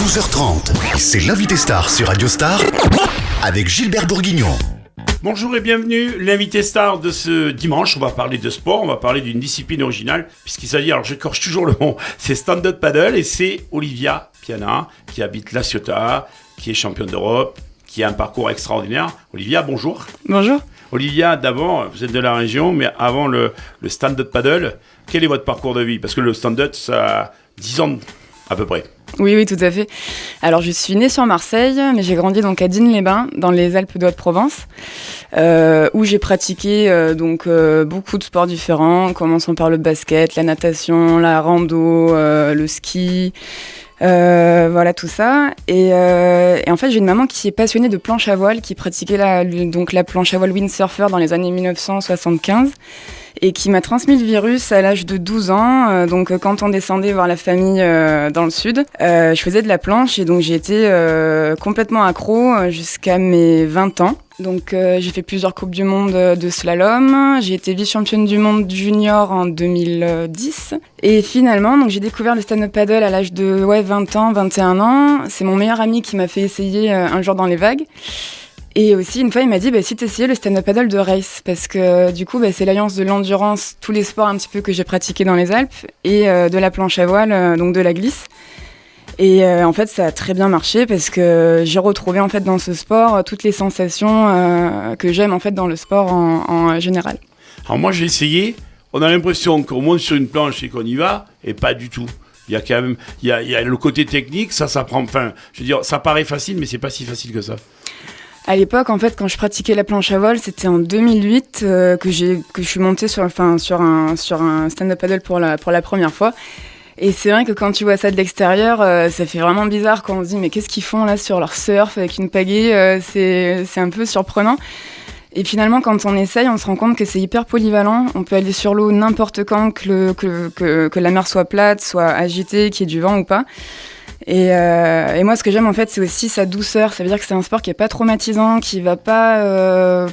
12h30, c'est l'invité star sur Radio Star avec Gilbert Bourguignon. Bonjour et bienvenue, l'invité star de ce dimanche. On va parler de sport, on va parler d'une discipline originale, puisqu'il s'agit, alors j'écorche toujours le nom, c'est stand-up paddle et c'est Olivia Piana qui habite La Ciotat, qui est championne d'Europe, qui a un parcours extraordinaire. Olivia, bonjour. Bonjour. Olivia, d'abord, vous êtes de la région, mais avant le stand-up paddle, quel est votre parcours de vie ? Parce que le stand-up, ça a 10 ans à peu près. Oui, tout à fait. Alors, je suis née sur Marseille, mais j'ai grandi donc à Digne-les-Bains, dans les Alpes de Haute-Provence, où j'ai pratiqué beaucoup de sports différents, commençant par le basket, la natation, la rando, le ski, voilà tout ça. Et en fait, j'ai une maman qui est passionnée de planche à voile, qui pratiquait la planche à voile windsurfer dans les années 1975. Et qui m'a transmis le virus à l'âge de 12 ans. Donc, quand on descendait voir la famille dans le sud, je faisais de la planche et donc j'ai été complètement accro jusqu'à mes 20 ans. Donc, j'ai fait plusieurs coupes du monde de slalom. J'ai été vice-championne du monde junior en 2010. Et finalement, donc, j'ai découvert le stand-up paddle à l'âge de 20 ans, 21 ans. C'est mon meilleur ami qui m'a fait essayer un jour dans les vagues. Et aussi, une fois, il m'a dit, si t'essayais le stand-up paddle de race, parce que du coup, c'est l'alliance de l'endurance, tous les sports un petit peu que j'ai pratiqués dans les Alpes, et de la planche à voile, donc de la glisse. Et en fait, ça a très bien marché, parce que j'ai retrouvé en fait dans ce sport toutes les sensations que j'aime en fait dans le sport en général. Alors moi, j'ai essayé, on a l'impression qu'on monte sur une planche et qu'on y va, et pas du tout. Il y a quand même, il y a le côté technique, ça prend, ça paraît facile, mais c'est pas si facile que ça. À l'époque, en fait, quand je pratiquais la planche à voile, c'était en 2008 que je suis montée sur un stand-up paddle pour la première fois. Et c'est vrai que quand tu vois ça de l'extérieur, ça fait vraiment bizarre quand on se dit mais qu'est-ce qu'ils font là sur leur surf avec une pagaie, c'est un peu surprenant. Et finalement, quand on essaye, on se rend compte que c'est hyper polyvalent. On peut aller sur l'eau n'importe quand, que la mer soit plate, soit agitée, qu'il y ait du vent ou pas. Et moi, ce que j'aime en fait, c'est aussi sa douceur. Ça veut dire que c'est un sport qui est pas traumatisant, qui va pas,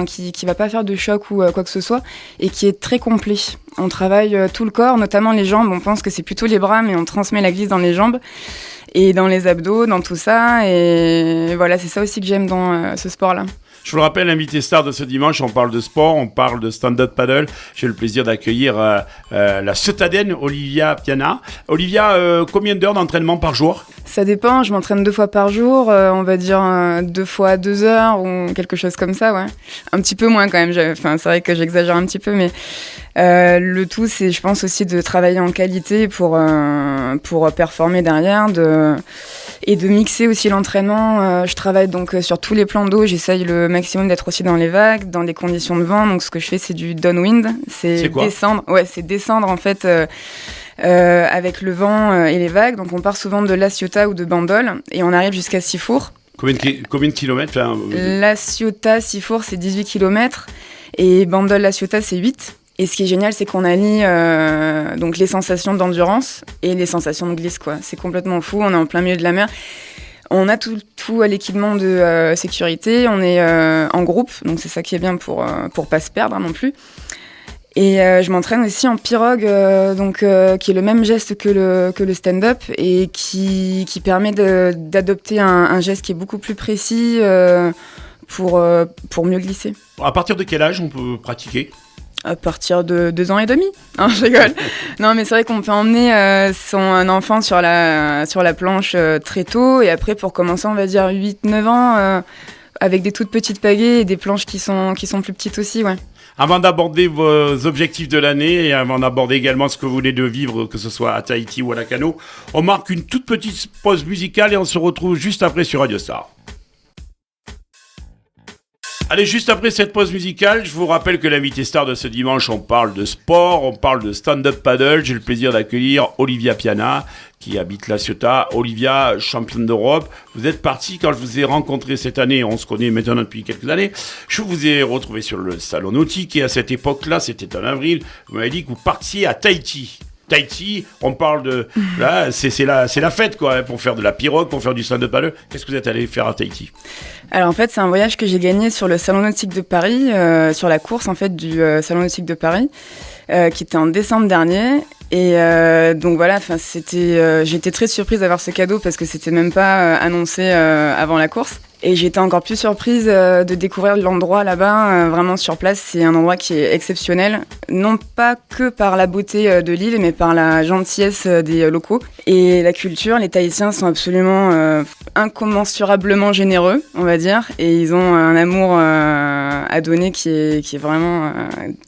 qui va pas faire de choc ou quoi que ce soit, et qui est très complet. On travaille tout le corps, notamment les jambes. On pense que c'est plutôt les bras, mais on transmet la glisse dans les jambes et dans les abdos, dans tout ça. Et voilà, c'est ça aussi que j'aime dans ce sport-là. Je vous le rappelle, l'invité star de ce dimanche, on parle de sport, on parle de stand-up paddle. J'ai le plaisir d'accueillir la Ciotadenne Olivia Piana. Olivia, combien d'heures d'entraînement par jour ? Ça dépend, je m'entraîne 2 fois par jour, on va dire 2 fois 2 heures ou quelque chose comme ça, ouais. Un petit peu moins quand même, c'est vrai que j'exagère un petit peu, mais le tout, c'est je pense aussi de travailler en qualité pour performer derrière, et de mixer aussi l'entraînement. Je travaille donc sur tous les plans d'eau, j'essaye le maximum d'être aussi dans les vagues, dans des conditions de vent. Donc ce que je fais, c'est du downwind, c'est quoi ? Descendre en fait avec le vent et les vagues. Donc on part souvent de La Ciotat ou de Bandol et on arrive jusqu'à Sifour. Combien de kilomètres La Ciotat, Sifour, c'est 18 km et Bandol, La Ciotat, c'est 8. Et ce qui est génial, c'est qu'on allie donc les sensations d'endurance et les sensations de glisse, quoi. C'est complètement fou, on est en plein milieu de la mer. On a tout à l'équipement de sécurité, on est en groupe, donc c'est ça qui est bien pour pas se perdre non plus. Et je m'entraîne aussi en pirogue, qui est le même geste que le stand-up et qui permet d'adopter un geste qui est beaucoup plus précis pour mieux glisser. À partir de quel âge on peut pratiquer ? À partir de 2 ans et demi. Non, je rigole. Non, mais c'est vrai qu'on peut emmener son enfant sur la planche très tôt. Et après, pour commencer, on va dire 8-9 ans, avec des toutes petites pagaies et des planches qui sont plus petites aussi, ouais. Avant d'aborder vos objectifs de l'année et avant d'aborder également ce que vous venez de vivre, que ce soit à Tahiti ou à Lacano, on marque une toute petite pause musicale et on se retrouve juste après sur Radio Star. Allez, juste après cette pause musicale, je vous rappelle que l'invité star de ce dimanche, on parle de sport, on parle de stand-up paddle. J'ai le plaisir d'accueillir Olivia Piana, qui habite La Ciotat. Olivia, championne d'Europe. Vous êtes partie quand je vous ai rencontré cette année, on se connaît maintenant depuis quelques années. Je vous ai retrouvé sur le salon nautique et à cette époque-là, c'était en avril, vous m'avez dit que vous partiez à Tahiti. Tahiti, on parle de... Là, c'est la fête, quoi, pour faire de la pirogue, pour faire du stand-up paddle. Qu'est-ce que vous êtes allé faire à Tahiti ? Alors en fait, c'est un voyage que j'ai gagné sur le Salon nautique de Paris, sur la course en fait du Salon nautique de Paris, qui était en décembre dernier. Et donc voilà, j'étais très surprise d'avoir ce cadeau parce que c'était même pas annoncé avant la course. Et j'étais encore plus surprise de découvrir l'endroit là-bas, vraiment sur place. C'est un endroit qui est exceptionnel, non pas que par la beauté de l'île, mais par la gentillesse des locaux. Et la culture, les Tahitiens sont absolument incommensurablement généreux, on va dire. Et ils ont un amour à donner qui est vraiment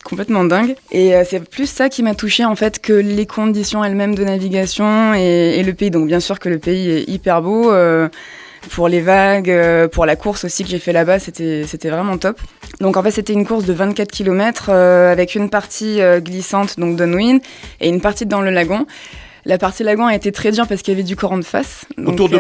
complètement dingue. Et c'est plus ça qui m'a touchée en fait que les conditions elles-mêmes de navigation et le pays. Donc bien sûr que le pays est hyper beau. Pour les vagues, pour la course aussi que j'ai fait là-bas, c'était vraiment top. Donc en fait, c'était une course de 24 km avec une partie glissante, donc downwind, et une partie dans le lagon. La partie lagon a été très dure parce qu'il y avait du courant de face. Donc, Autour de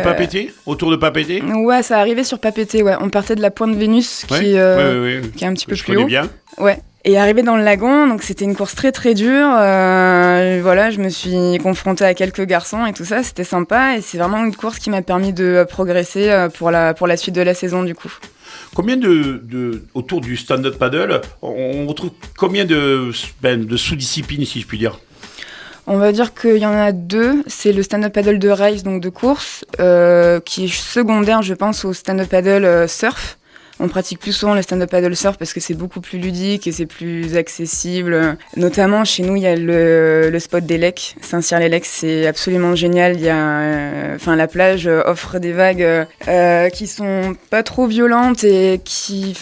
Papeete Ouais, ça arrivait sur Papeete, ouais. On partait de la pointe Vénus qui est un petit peu plus haut. Bien. Ouais. Et arrivé dans le lagon, donc c'était une course très très dure. Voilà, je me suis confrontée à quelques garçons et tout ça, c'était sympa. Et c'est vraiment une course qui m'a permis de progresser pour la suite de la saison du coup. Combien autour du stand-up paddle, on retrouve combien de sous-disciplines, si je puis dire ? On va dire qu'il y en a deux. C'est le stand-up paddle de race, donc de course, qui est secondaire, je pense, au stand-up paddle surf. On pratique plus souvent le stand-up paddle surf parce que c'est beaucoup plus ludique et c'est plus accessible. Notamment, chez nous, il y a le spot des Lecs. Saint-Cyr-les-Lecs, c'est absolument génial. Il y a, la plage offre des vagues qui sont pas trop violentes et qui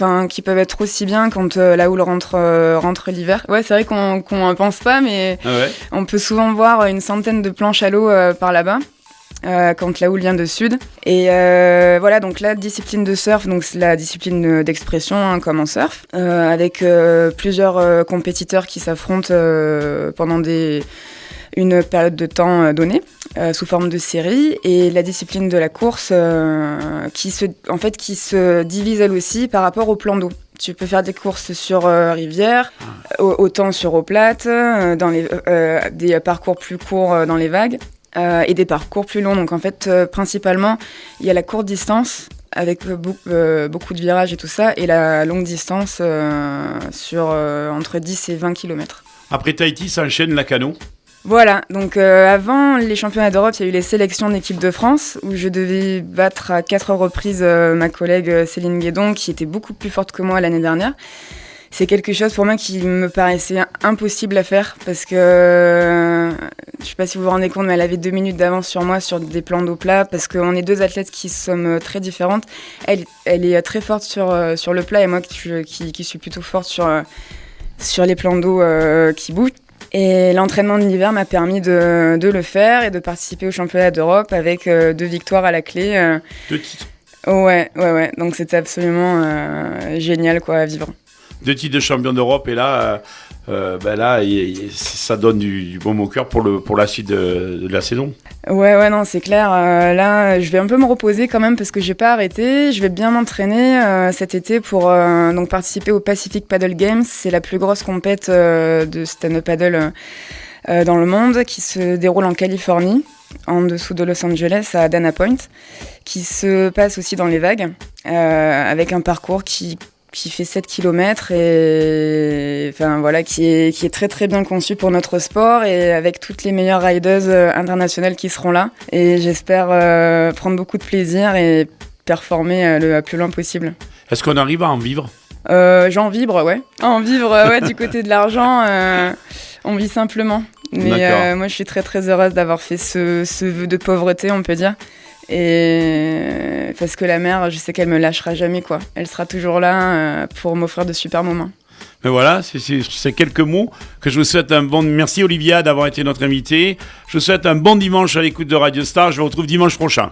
peuvent être aussi bien quand la houle rentre l'hiver. Ouais, c'est vrai qu'on pense pas, mais on peut souvent voir une centaine de planches à l'eau par là-bas. Quand la houle vient de sud. Et voilà, donc la discipline de surf, donc c'est la discipline d'expression comme en surf, avec plusieurs compétiteurs qui s'affrontent pendant une période de temps donnée, sous forme de série. Et la discipline de la course qui se divise elle aussi par rapport au plan d'eau. Tu peux faire des courses sur rivière, autant sur eau plate, des parcours plus courts dans les vagues. Et des parcours plus longs. Donc en fait, principalement, il y a la courte distance avec beaucoup de virages et tout ça, et la longue distance sur entre 10 et 20 km. Après Tahiti, ça enchaîne la cano. Voilà, donc avant les championnats d'Europe, il y a eu les sélections d'équipe de France, où je devais battre à 4 reprises ma collègue Céline Guédon, qui était beaucoup plus forte que moi l'année dernière. C'est quelque chose pour moi qui me paraissait impossible à faire parce que, je sais pas si vous vous rendez compte, mais elle avait 2 minutes d'avance sur moi sur des plans d'eau plat parce qu'on est deux athlètes qui sommes très différentes. Elle est très forte sur le plat et moi qui suis plutôt forte sur les plans d'eau qui bougent. Et l'entraînement de l'hiver m'a permis de le faire et de participer au championnat d'Europe avec 2 victoires à la clé. 2 titres. Ouais. Donc c'était absolument génial quoi, à vivre. 2 titres de champion d'Europe et là, ça donne du baume au cœur pour la suite de la saison. Ouais, non, c'est clair. Là, je vais un peu me reposer quand même parce que j'ai pas arrêté. Je vais bien m'entraîner cet été pour donc participer au Pacific Paddle Games. C'est la plus grosse compète de stand-up paddle dans le monde qui se déroule en Californie, en dessous de Los Angeles, à Dana Point, qui se passe aussi dans les vagues, avec un parcours qui fait 7 km et qui est très très bien conçu pour notre sport et avec toutes les meilleures rideuses internationales qui seront là. Et j'espère prendre beaucoup de plaisir et performer le plus loin possible. Est-ce qu'on arrive à en vivre ? J'en vibre, ouais. En vivre, ouais, du côté de l'argent, on vit simplement. Mais moi, je suis très très heureuse d'avoir fait ce vœu de pauvreté, on peut dire. Et parce que la mère, je sais qu'elle me lâchera jamais quoi. Elle sera toujours là pour m'offrir de super moments. Mais voilà, c'est quelques mots que je vous souhaite Merci Olivia d'avoir été notre invitée. Je vous souhaite un bon dimanche à l'écoute de Radio Star. Je vous retrouve dimanche prochain.